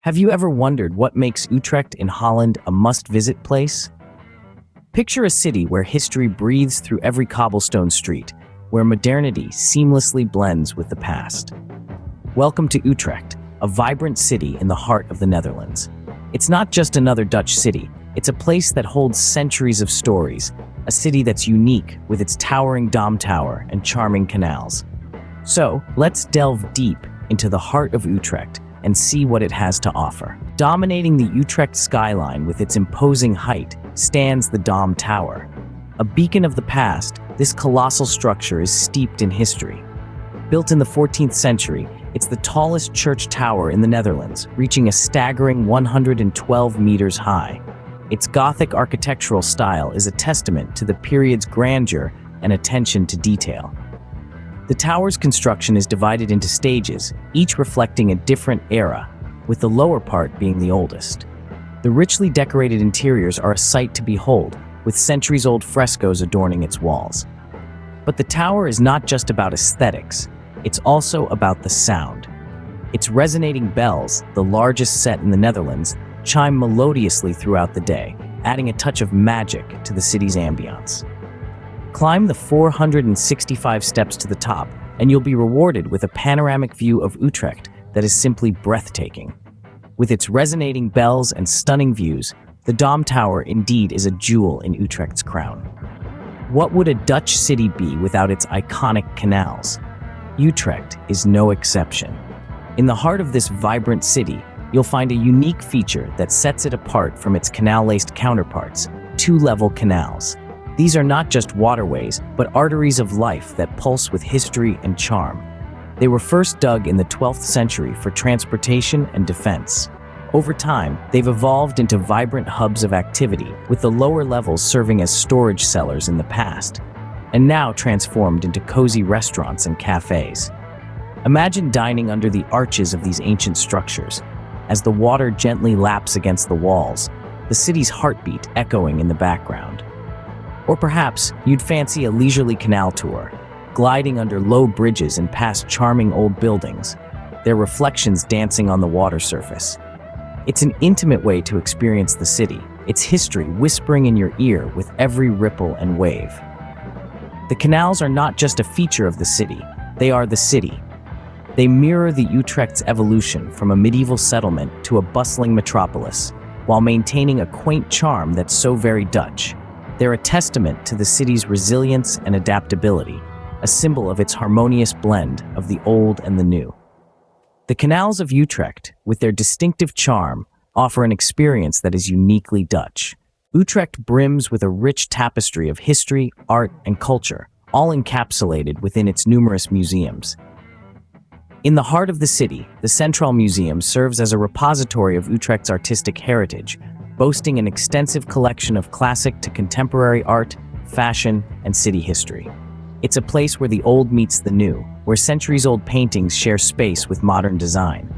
Have you ever wondered what makes Utrecht in Holland a must-visit place? Picture a city where history breathes through every cobblestone street, where modernity seamlessly blends with the past. Welcome to Utrecht, a vibrant city in the heart of the Netherlands. It's not just another Dutch city, it's a place that holds centuries of stories, a city that's unique with its towering Dom Tower and charming canals. So, let's delve deep into the heart of Utrecht and see what it has to offer. Dominating the Utrecht skyline with its imposing height stands the Dom Tower. A beacon of the past, this colossal structure is steeped in history. Built in the 14th century, it's the tallest church tower in the Netherlands, reaching a staggering 112 meters high. Its Gothic architectural style is a testament to the period's grandeur and attention to detail. The tower's construction is divided into stages, each reflecting a different era, with the lower part being the oldest. The richly decorated interiors are a sight to behold, with centuries-old frescoes adorning its walls. But the tower is not just about aesthetics, it's also about the sound. Its resonating bells, the largest set in the Netherlands, chime melodiously throughout the day, adding a touch of magic to the city's ambiance. Climb the 465 steps to the top, and you'll be rewarded with a panoramic view of Utrecht that is simply breathtaking. With its resonating bells and stunning views, the Dom Tower indeed is a jewel in Utrecht's crown. What would a Dutch city be without its iconic canals? Utrecht is no exception. In the heart of this vibrant city, you'll find a unique feature that sets it apart from its canal-laced counterparts: two-level canals. These are not just waterways, but arteries of life that pulse with history and charm. They were first dug in the 12th century for transportation and defense. Over time, they've evolved into vibrant hubs of activity, with the lower levels serving as storage cellars in the past, and now transformed into cozy restaurants and cafes. Imagine dining under the arches of these ancient structures, as the water gently laps against the walls, the city's heartbeat echoing in the background. Or perhaps you'd fancy a leisurely canal tour, gliding under low bridges and past charming old buildings, their reflections dancing on the water surface. It's an intimate way to experience the city, its history whispering in your ear with every ripple and wave. The canals are not just a feature of the city, they are the city. They mirror the Utrecht's evolution from a medieval settlement to a bustling metropolis, while maintaining a quaint charm that's so very Dutch. They're a testament to the city's resilience and adaptability, a symbol of its harmonious blend of the old and the new. The canals of Utrecht, with their distinctive charm, offer an experience that is uniquely Dutch. Utrecht brims with a rich tapestry of history, art, and culture, all encapsulated within its numerous museums. In the heart of the city, the Centraal Museum serves as a repository of Utrecht's artistic heritage, boasting an extensive collection of classic to contemporary art, fashion, and city history. It's a place where the old meets the new, where centuries-old paintings share space with modern design.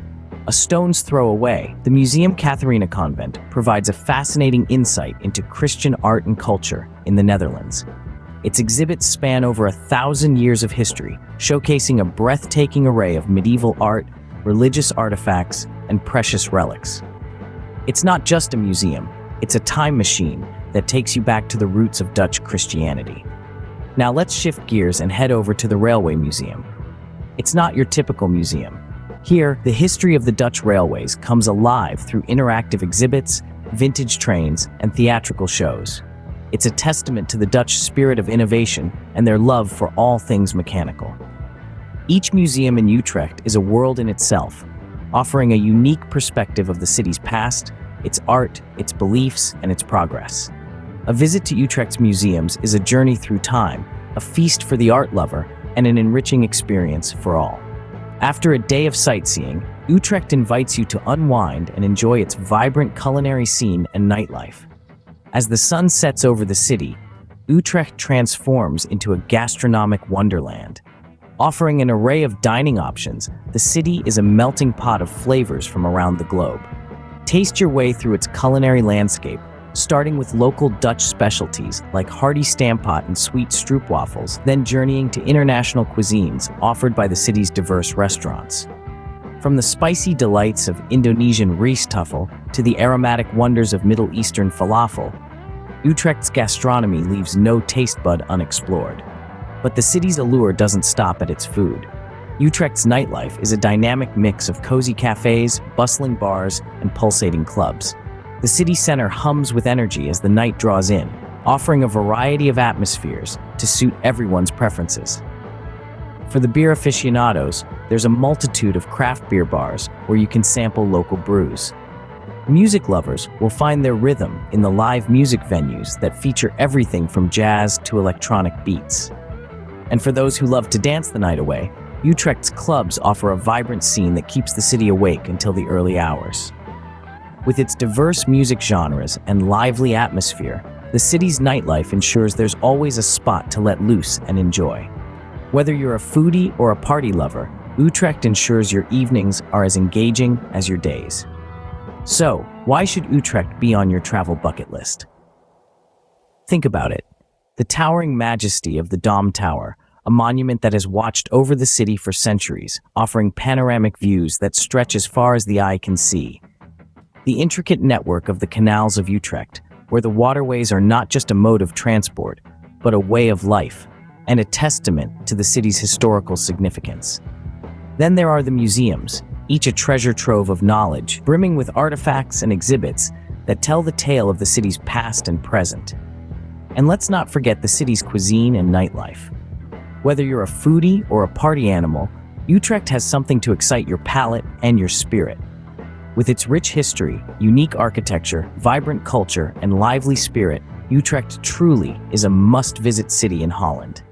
A stone's throw away, the Museum Catharina Convent provides a fascinating insight into Christian art and culture in the Netherlands. Its exhibits span over 1,000 years of history, showcasing a breathtaking array of medieval art, religious artifacts, and precious relics. It's not just a museum, it's a time machine that takes you back to the roots of Dutch Christianity. Now let's shift gears and head over to the Railway Museum. It's not your typical museum. Here, the history of the Dutch railways comes alive through interactive exhibits, vintage trains, and theatrical shows. It's a testament to the Dutch spirit of innovation and their love for all things mechanical. Each museum in Utrecht is a world in itself, offering a unique perspective of the city's past, its art, its beliefs, and its progress. A visit to Utrecht's museums is a journey through time, a feast for the art lover, and an enriching experience for all. After a day of sightseeing, Utrecht invites you to unwind and enjoy its vibrant culinary scene and nightlife. As the sun sets over the city, Utrecht transforms into a gastronomic wonderland. Offering an array of dining options, the city is a melting pot of flavors from around the globe. Taste your way through its culinary landscape, starting with local Dutch specialties like hearty stampot and sweet stroopwafels, then journeying to international cuisines offered by the city's diverse restaurants. From the spicy delights of Indonesian rijstafel to the aromatic wonders of Middle Eastern falafel, Utrecht's gastronomy leaves no taste bud unexplored. But the city's allure doesn't stop at its food. Utrecht's nightlife is a dynamic mix of cozy cafes, bustling bars, and pulsating clubs. The city center hums with energy as the night draws in, offering a variety of atmospheres to suit everyone's preferences. For the beer aficionados, there's a multitude of craft beer bars where you can sample local brews. Music lovers will find their rhythm in the live music venues that feature everything from jazz to electronic beats. And for those who love to dance the night away, Utrecht's clubs offer a vibrant scene that keeps the city awake until the early hours. With its diverse music genres and lively atmosphere, the city's nightlife ensures there's always a spot to let loose and enjoy. Whether you're a foodie or a party lover, Utrecht ensures your evenings are as engaging as your days. So, why should Utrecht be on your travel bucket list? Think about it. The towering majesty of the Dom Tower, a monument that has watched over the city for centuries, offering panoramic views that stretch as far as the eye can see. The intricate network of the Canals of Utrecht, where the waterways are not just a mode of transport, but a way of life, and a testament to the city's historical significance. Then there are the museums, each a treasure trove of knowledge, brimming with artifacts and exhibits that tell the tale of the city's past and present. And let's not forget the city's cuisine and nightlife. Whether you're a foodie or a party animal, Utrecht has something to excite your palate and your spirit. With its rich history, unique architecture, vibrant culture, and lively spirit, Utrecht truly is a must-visit city in Holland.